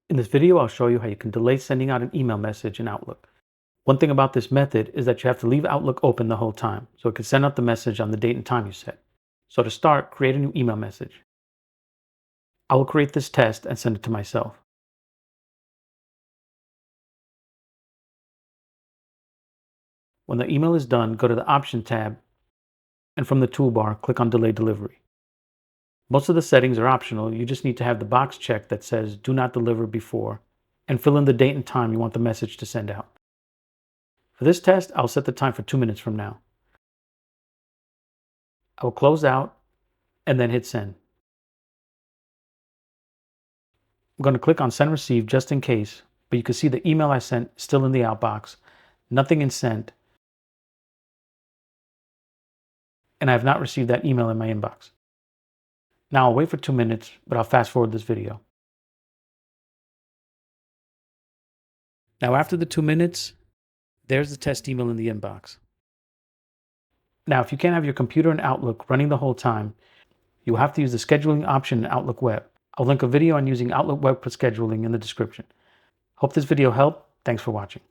In this video, I'll show you how you can delay sending out an email message in Outlook. One thing about this method is that you have to leave Outlook open the whole time, so it can send out the message on the date and time you set. So to start, create a new email message. I will create this test and send it to myself. When the email is done, go to the Option tab, and from the toolbar, click on Delay Delivery. Most of the settings are optional. You just need to have the box checked that says Do Not Deliver Before, and fill in the date and time you want the message to send out. For this test, I'll set the time for 2 minutes from now. I will close out and then hit send. I'm going to click on Send Receive just in case, but you can see the email I sent is still in the outbox, nothing in sent, and I have not received that email in my inbox. Now I'll wait for 2 minutes, but I'll fast forward this video. Now after the 2 minutes, there's the test email in the inbox. Now if you can't have your computer and Outlook running the whole time, you'll have to use the scheduling option in Outlook Web. I'll link a video on using Outlook Web for scheduling in the description. Hope this video helped. Thanks for watching.